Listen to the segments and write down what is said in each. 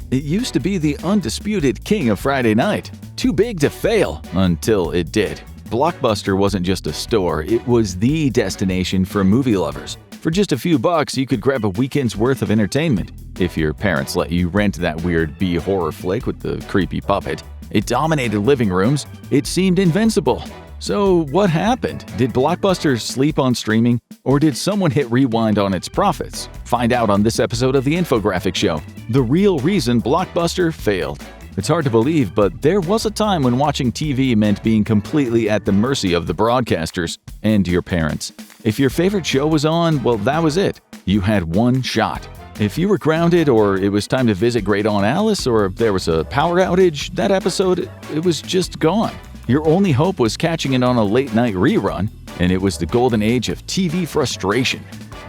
It used to be the undisputed king of Friday night. Too big to fail until it did. Blockbuster wasn't just a store, it was the destination for movie lovers. For just a few bucks, you could grab a weekend's worth of entertainment. If your parents let you rent that weird B-horror flick with the creepy puppet, it dominated living rooms. It seemed invincible. So what happened? Did Blockbuster sleep on streaming, or did someone hit rewind on its profits? Find out on this episode of the Infographics Show, the real reason Blockbuster failed. It's hard to believe, but there was a time when watching TV meant being completely at the mercy of the broadcasters and your parents. If your favorite show was on, well, that was it. You had one shot. If you were grounded, or it was time to visit Great Aunt Alice, or there was a power outage, that episode, it was just gone. Your only hope was catching it on a late-night rerun, and it was the golden age of TV frustration.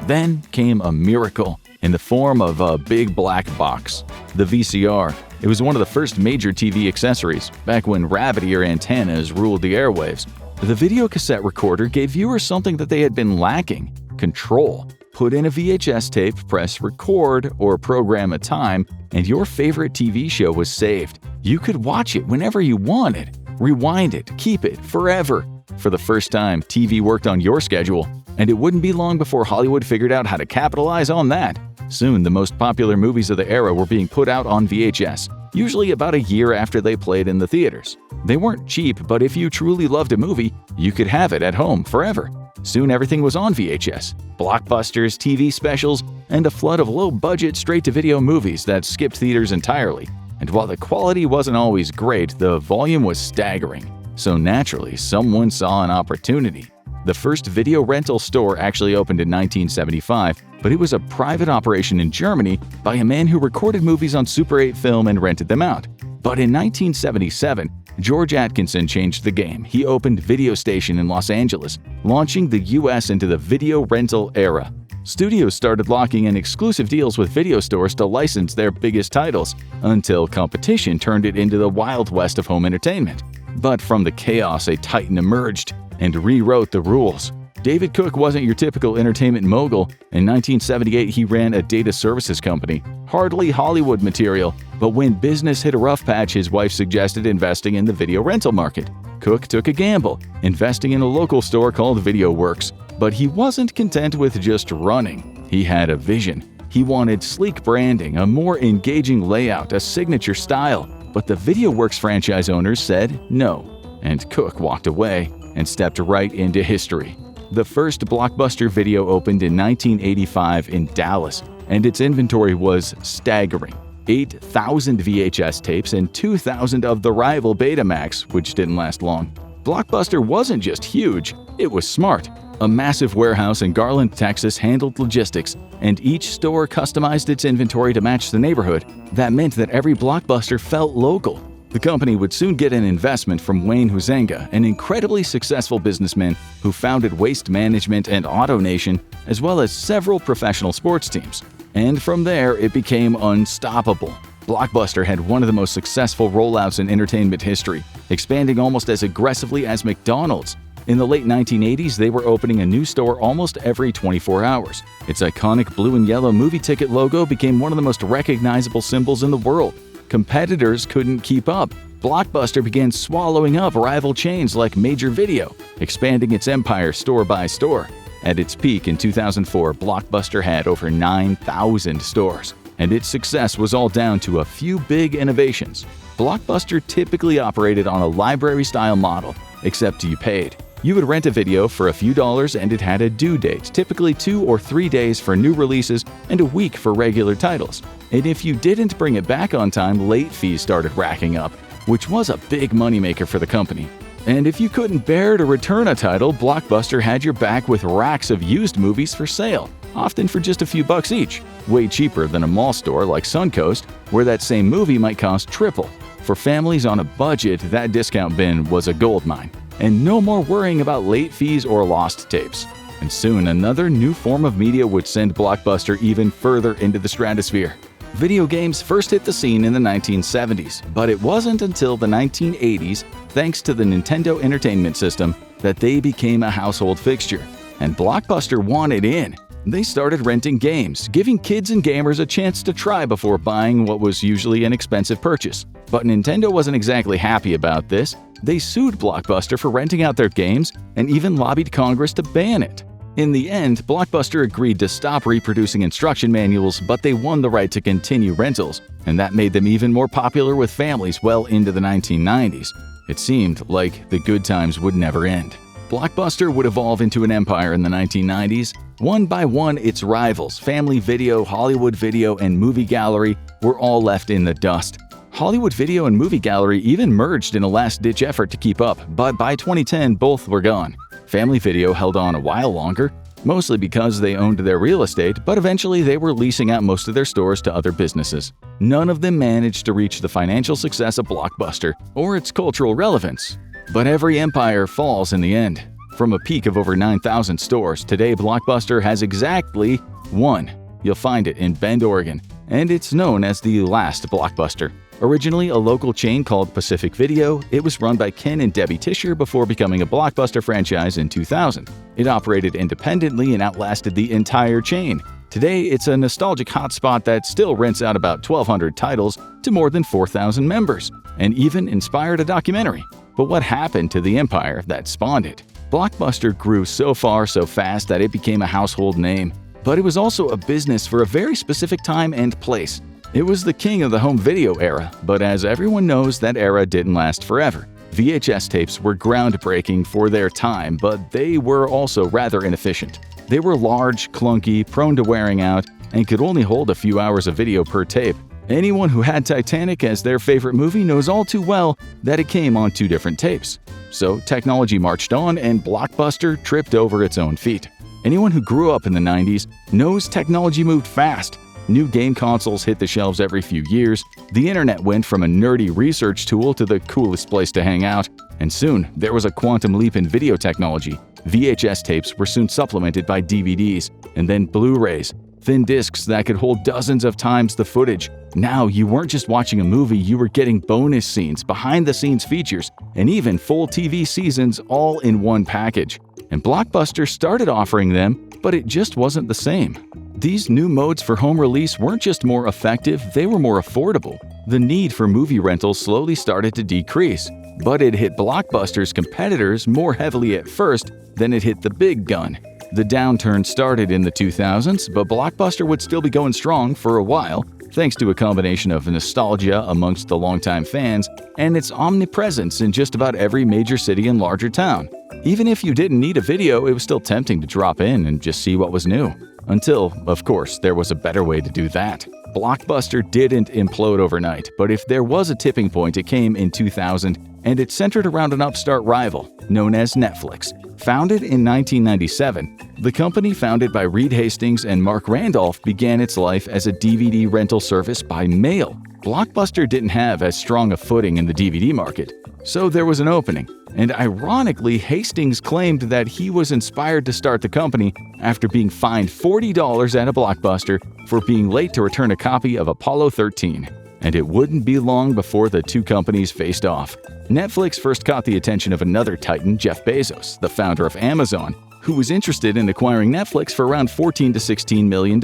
Then came a miracle in the form of a big black box, the VCR. It was one of the first major TV accessories, back when rabbit-ear antennas ruled the airwaves. The videocassette recorder gave viewers something that they had been lacking: control. Put in a VHS tape, press record or program a time, and your favorite TV show was saved. You could watch it whenever you wanted. Rewind it, keep it, forever. For the first time, TV worked on your schedule, and it wouldn't be long before Hollywood figured out how to capitalize on that. Soon, the most popular movies of the era were being put out on VHS, usually about a year after they played in the theaters. They weren't cheap, but if you truly loved a movie, you could have it at home forever. Soon everything was on VHS, blockbusters, TV specials, and a flood of low-budget straight-to-video movies that skipped theaters entirely. And while the quality wasn't always great, the volume was staggering. So naturally, someone saw an opportunity. The first video rental store actually opened in 1975, but it was a private operation in Germany by a man who recorded movies on Super 8 film and rented them out. But in 1977, George Atkinson changed the game. He opened Video Station in Los Angeles, launching the U.S. into the video rental era. Studios started locking in exclusive deals with video stores to license their biggest titles, until competition turned it into the Wild West of home entertainment. But from the chaos, a titan emerged and rewrote the rules. David Cook wasn't your typical entertainment mogul. In 1978, he ran a data services company. Hardly Hollywood material, but when business hit a rough patch, his wife suggested investing in the video rental market. Cook took a gamble, investing in a local store called Video Works. But he wasn't content with just running. He had a vision. He wanted sleek branding, a more engaging layout, a signature style. But the Video Works franchise owners said no, and Cook walked away and stepped right into history. The first Blockbuster Video opened in 1985 in Dallas, and its inventory was staggering. 8,000 VHS tapes and 2,000 of the rival Betamax, which didn't last long. Blockbuster wasn't just huge, it was smart. A massive warehouse in Garland, Texas handled logistics, and each store customized its inventory to match the neighborhood. That meant that every Blockbuster felt local. The company would soon get an investment from Wayne Huizenga, an incredibly successful businessman who founded Waste Management and AutoNation, as well as several professional sports teams. And from there, it became unstoppable. Blockbuster had one of the most successful rollouts in entertainment history, expanding almost as aggressively as McDonald's. In the late 1980s, they were opening a new store almost every 24 hours. Its iconic blue and yellow movie ticket logo became one of the most recognizable symbols in the world. Competitors couldn't keep up. Blockbuster began swallowing up rival chains like Major Video, expanding its empire store by store. At its peak in 2004, Blockbuster had over 9,000 stores, and its success was all down to a few big innovations. Blockbuster typically operated on a library-style model, except you paid. You would rent a video for a few dollars and it had a due date, typically 2 or 3 days for new releases and a week for regular titles. And if you didn't bring it back on time, late fees started racking up, which was a big moneymaker for the company. And if you couldn't bear to return a title, Blockbuster had your back with racks of used movies for sale, often for just a few bucks each, way cheaper than a mall store like Suncoast, where that same movie might cost triple. For families on a budget, that discount bin was a goldmine. And no more worrying about late fees or lost tapes. And soon, another new form of media would send Blockbuster even further into the stratosphere. Video games first hit the scene in the 1970s, but it wasn't until the 1980s, thanks to the Nintendo Entertainment System, that they became a household fixture. And Blockbuster wanted in. They started renting games, giving kids and gamers a chance to try before buying what was usually an expensive purchase. But Nintendo wasn't exactly happy about this. They sued Blockbuster for renting out their games and even lobbied Congress to ban it. In the end, Blockbuster agreed to stop reproducing instruction manuals, but they won the right to continue rentals, and that made them even more popular with families well into the 1990s. It seemed like the good times would never end. Blockbuster would evolve into an empire in the 1990s. One by one, its rivals, Family Video, Hollywood Video, and Movie Gallery, were all left in the dust. Hollywood Video and Movie Gallery even merged in a last-ditch effort to keep up, but by 2010, both were gone. Family Video held on a while longer, mostly because they owned their real estate, but eventually they were leasing out most of their stores to other businesses. None of them managed to reach the financial success of Blockbuster or its cultural relevance. But every empire falls in the end. From a peak of over 9,000 stores, today Blockbuster has exactly one. You'll find it in Bend, Oregon, and it's known as the last Blockbuster. Originally a local chain called Pacific Video, it was run by Ken and Debbie Tischer before becoming a Blockbuster franchise in 2000. It operated independently and outlasted the entire chain. Today, it's a nostalgic hotspot that still rents out about 1,200 titles to more than 4,000 members, and even inspired a documentary. But what happened to the empire that spawned it? Blockbuster grew so far so fast that it became a household name. But it was also a business for a very specific time and place. It was the king of the home video era, but as everyone knows, that era didn't last forever. VHS tapes were groundbreaking for their time, but they were also rather inefficient. They were large, clunky, prone to wearing out, and could only hold a few hours of video per tape. Anyone who had Titanic as their favorite movie knows all too well that it came on 2 different tapes. So technology marched on and Blockbuster tripped over its own feet. Anyone who grew up in the 90s knows technology moved fast. New game consoles hit the shelves every few years, the internet went from a nerdy research tool to the coolest place to hang out, and soon there was a quantum leap in video technology. VHS tapes were soon supplemented by DVDs, and then Blu-rays, thin discs that could hold dozens of times the footage. Now you weren't just watching a movie, you were getting bonus scenes, behind-the-scenes features, and even full TV seasons all in one package. And Blockbuster started offering them, but it just wasn't the same. These new modes for home release weren't just more effective, they were more affordable. The need for movie rentals slowly started to decrease, but it hit Blockbuster's competitors more heavily at first than it hit the big gun. The downturn started in the 2000s, but Blockbuster would still be going strong for a while, thanks to a combination of nostalgia amongst the longtime fans and its omnipresence in just about every major city and larger town. Even if you didn't need a video, it was still tempting to drop in and just see what was new. Until, of course, there was a better way to do that. Blockbuster didn't implode overnight, but if there was a tipping point, it came in 2000, and it centered around an upstart rival known as Netflix. Founded in 1997, the company founded by Reed Hastings and Mark Randolph began its life as a DVD rental service by mail. Blockbuster didn't have as strong a footing in the DVD market, so there was an opening. And ironically, Hastings claimed that he was inspired to start the company after being fined $40 at a Blockbuster for being late to return a copy of Apollo 13. And it wouldn't be long before the two companies faced off. Netflix first caught the attention of another titan, Jeff Bezos, the founder of Amazon, who was interested in acquiring Netflix for around $14 to $16 million.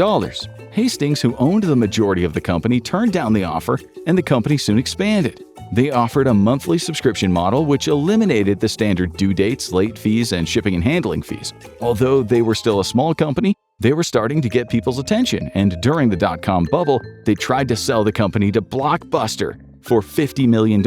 Hastings, who owned the majority of the company, turned down the offer, and the company soon expanded. They offered a monthly subscription model which eliminated the standard due dates, late fees, and shipping and handling fees. Although they were still a small company, they were starting to get people's attention, and during the dot-com bubble, they tried to sell the company to Blockbuster for $50 million.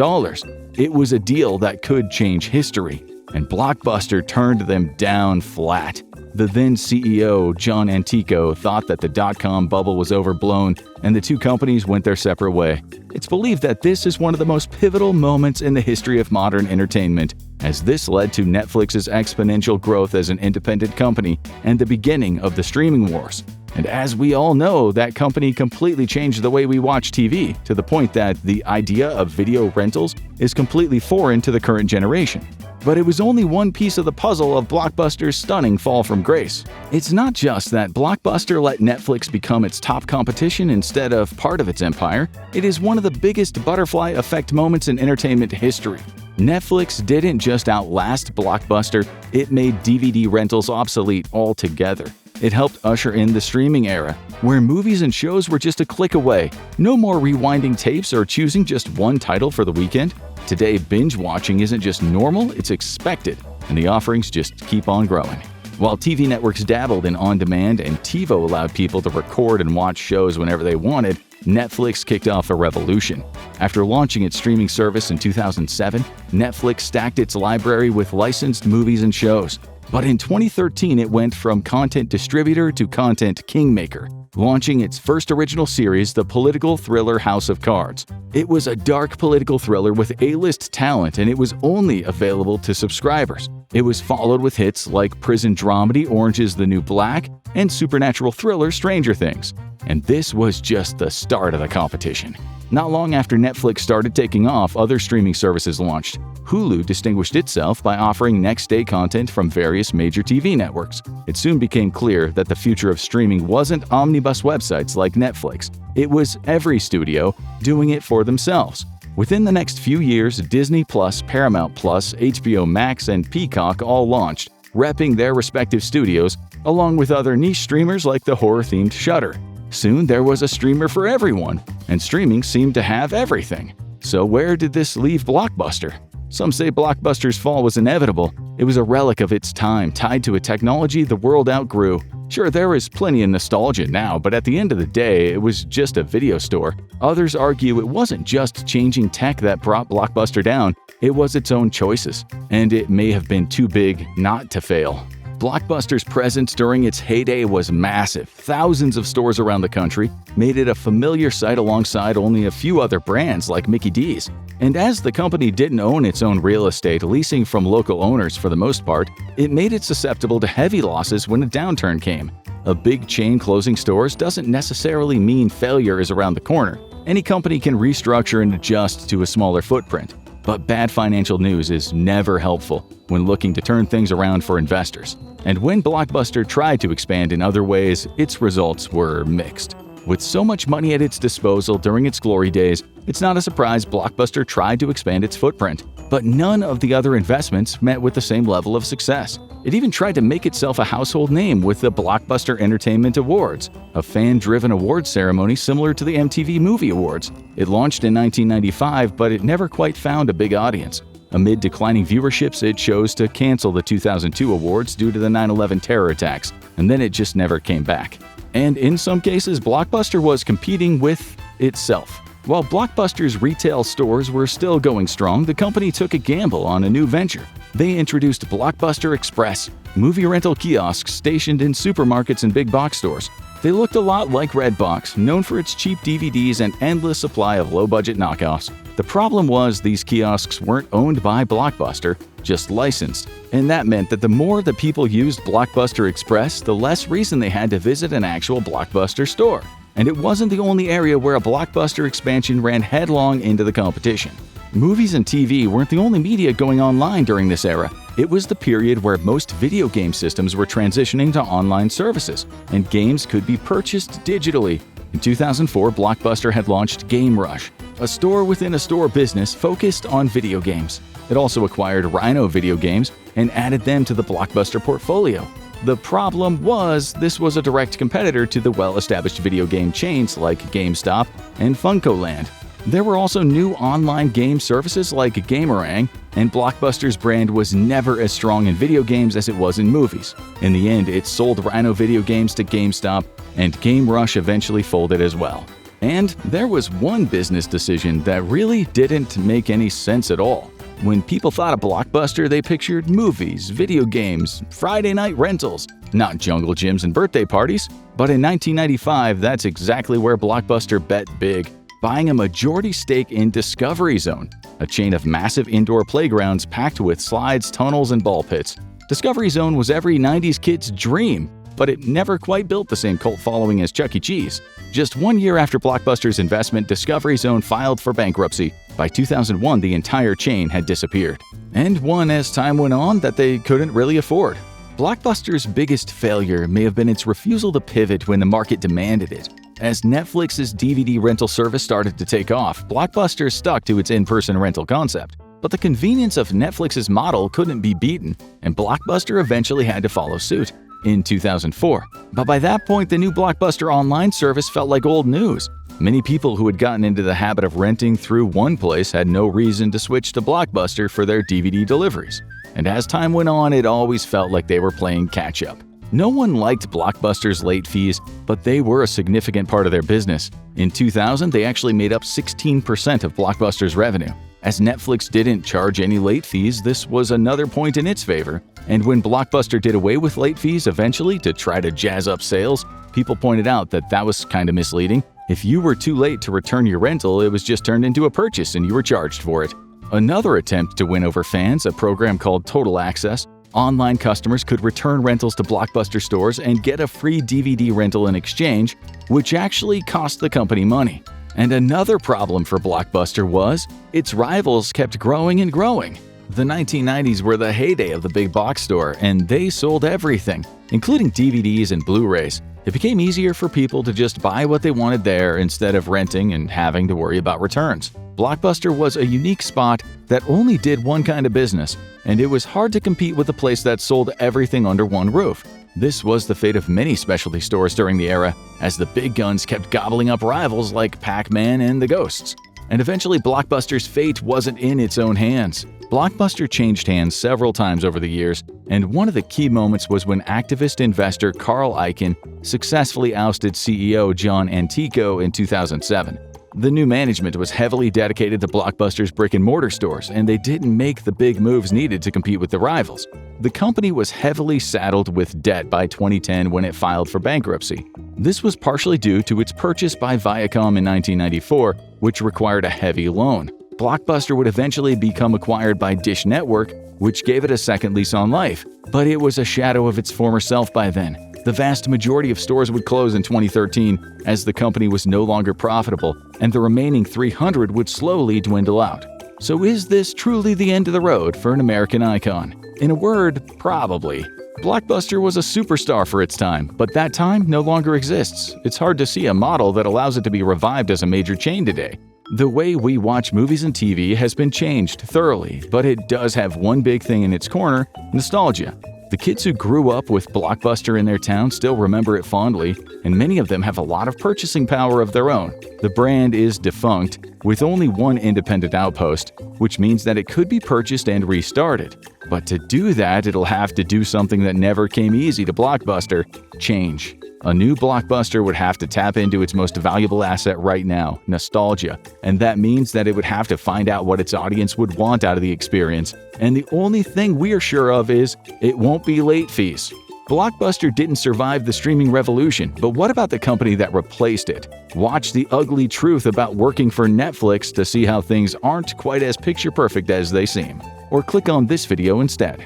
It was a deal that could change history, and Blockbuster turned them down flat. The then CEO, John Antico, thought that the dot-com bubble was overblown, and the two companies went their separate way. It's believed that this is one of the most pivotal moments in the history of modern entertainment, as this led to Netflix's exponential growth as an independent company and the beginning of the streaming wars. And as we all know, that company completely changed the way we watch TV, to the point that the idea of video rentals is completely foreign to the current generation. But it was only one piece of the puzzle of Blockbuster's stunning fall from grace. It's not just that Blockbuster let Netflix become its top competition instead of part of its empire, it is one of the biggest butterfly effect moments in entertainment history. Netflix didn't just outlast Blockbuster, it made DVD rentals obsolete altogether. It helped usher in the streaming era, where movies and shows were just a click away. No more rewinding tapes or choosing just one title for the weekend. Today, binge watching isn't just normal, it's expected, and the offerings just keep on growing. While TV networks dabbled in on-demand and TiVo allowed people to record and watch shows whenever they wanted, Netflix kicked off a revolution. After launching its streaming service in 2007, Netflix stacked its library with licensed movies and shows. But in 2013, it went from content distributor to content kingmaker, launching its first original series, the political thriller House of Cards. It was a dark political thriller with A-list talent, and it was only available to subscribers. It was followed with hits like prison dramedy Orange is the New Black and supernatural thriller Stranger Things. And this was just the start of the competition. Not long after Netflix started taking off, other streaming services launched. Hulu distinguished itself by offering next-day content from various major TV networks. It soon became clear that the future of streaming wasn't omnibus websites like Netflix. It was every studio doing it for themselves. Within the next few years, Disney+, Paramount+, HBO Max, and Peacock all launched, repping their respective studios, along with other niche streamers like the horror-themed Shudder. Soon there was a streamer for everyone, and streaming seemed to have everything. So where did this leave Blockbuster? Some say Blockbuster's fall was inevitable. It was a relic of its time, tied to a technology the world outgrew. Sure, there is plenty of nostalgia now, but at the end of the day, it was just a video store. Others argue it wasn't just changing tech that brought Blockbuster down, it was its own choices, and it may have been too big not to fail. Blockbuster's presence during its heyday was massive. Thousands of stores around the country made it a familiar sight alongside only a few other brands like Mickey D's. And as the company didn't own its own real estate, leasing from local owners for the most part, it made it susceptible to heavy losses when a downturn came. A big chain closing stores doesn't necessarily mean failure is around the corner. Any company can restructure and adjust to a smaller footprint. But bad financial news is never helpful when looking to turn things around for investors. And when Blockbuster tried to expand in other ways, its results were mixed. With so much money at its disposal during its glory days, it's not a surprise Blockbuster tried to expand its footprint. But none of the other investments met with the same level of success. It even tried to make itself a household name with the Blockbuster Entertainment Awards, a fan-driven awards ceremony similar to the MTV Movie Awards. It launched in 1995, but it never quite found a big audience. Amid declining viewerships, it chose to cancel the 2002 awards due to the 9/11 terror attacks, and then it just never came back. And in some cases, Blockbuster was competing with itself. While Blockbuster's retail stores were still going strong, the company took a gamble on a new venture. They introduced Blockbuster Express, movie rental kiosks stationed in supermarkets and big box stores. They looked a lot like Redbox, known for its cheap DVDs and endless supply of low-budget knockoffs. The problem was these kiosks weren't owned by Blockbuster, just licensed, and that meant that the more the people used Blockbuster Express, the less reason they had to visit an actual Blockbuster store. And it wasn't the only area where a Blockbuster expansion ran headlong into the competition. Movies and TV weren't the only media going online during this era. It was the period where most video game systems were transitioning to online services, and games could be purchased digitally. In 2004, Blockbuster had launched Game Rush, a store-within-a-store business focused on video games. It also acquired Rhino video games and added them to the Blockbuster portfolio. The problem was, this was a direct competitor to the well-established video game chains like GameStop and FuncoLand. There were also new online game services like Gamerang, and Blockbuster's brand was never as strong in video games as it was in movies. In the end, it sold Rhino video games to GameStop, and Game Rush eventually folded as well. And there was one business decision that really didn't make any sense at all. When people thought of Blockbuster, they pictured movies, video games, Friday night rentals, not jungle gyms and birthday parties. But in 1995, that's exactly where Blockbuster bet big, buying a majority stake in Discovery Zone, a chain of massive indoor playgrounds packed with slides, tunnels, and ball pits. Discovery Zone was every 90s kid's dream, but it never quite built the same cult following as Chuck E. Cheese. Just 1 year after Blockbuster's investment, Discovery Zone filed for bankruptcy. By 2001, the entire chain had disappeared, and one as time went on that they couldn't really afford. Blockbuster's biggest failure may have been its refusal to pivot when the market demanded it. As Netflix's DVD rental service started to take off, Blockbuster stuck to its in-person rental concept. But the convenience of Netflix's model couldn't be beaten, and Blockbuster eventually had to follow suit. in 2004. But by that point, the new Blockbuster online service felt like old news. Many people who had gotten into the habit of renting through one place had no reason to switch to Blockbuster for their DVD deliveries. And as time went on, it always felt like they were playing catch-up. No one liked Blockbuster's late fees, but they were a significant part of their business. In 2000, they actually made up 16% of Blockbuster's revenue. As Netflix didn't charge any late fees, this was another point in its favor. And when Blockbuster did away with late fees eventually to try to jazz up sales, people pointed out that that was kind of misleading. If you were too late to return your rental, it was just turned into a purchase and you were charged for it. Another attempt to win over fans, a program called Total Access. Online customers could return rentals to Blockbuster stores and get a free DVD rental in exchange, which actually cost the company money. And another problem for Blockbuster was its rivals kept growing and growing. The 1990s were the heyday of the big box store, and they sold everything, including DVDs and Blu-rays. It became easier for people to just buy what they wanted there instead of renting and having to worry about returns. Blockbuster was a unique spot that only did one kind of business, and it was hard to compete with a place that sold everything under one roof. This was the fate of many specialty stores during the era, as the big guns kept gobbling up rivals like Pac-Man and the Ghosts. And eventually, Blockbuster's fate wasn't in its own hands. Blockbuster changed hands several times over the years, and one of the key moments was when activist investor Carl Icahn successfully ousted CEO John Antico in 2007. The new management was heavily dedicated to Blockbuster's brick-and-mortar stores, and they didn't make the big moves needed to compete with the rivals. The company was heavily saddled with debt by 2010 when it filed for bankruptcy. This was partially due to its purchase by Viacom in 1994, which required a heavy loan. Blockbuster would eventually become acquired by Dish Network, which gave it a second lease on life, but it was a shadow of its former self by then. The vast majority of stores would close in 2013 as the company was no longer profitable, and the remaining 300 would slowly dwindle out. So is this truly the end of the road for an American icon? In a word, probably. Blockbuster was a superstar for its time, but that time no longer exists. It's hard to see a model that allows it to be revived as a major chain today. The way we watch movies and TV has been changed thoroughly, but it does have one big thing in its corner: nostalgia. The kids who grew up with Blockbuster in their town still remember it fondly, and many of them have a lot of purchasing power of their own. The brand is defunct, with only one independent outpost, which means that it could be purchased and restarted. But to do that, it'll have to do something that never came easy to Blockbuster: change. A new Blockbuster would have to tap into its most valuable asset right now, nostalgia, and that means that it would have to find out what its audience would want out of the experience. And the only thing we're sure of is it won't be late fees. Blockbuster didn't survive the streaming revolution, but what about the company that replaced it? Watch the ugly truth about working for Netflix to see how things aren't quite as picture perfect as they seem. Or click on this video instead.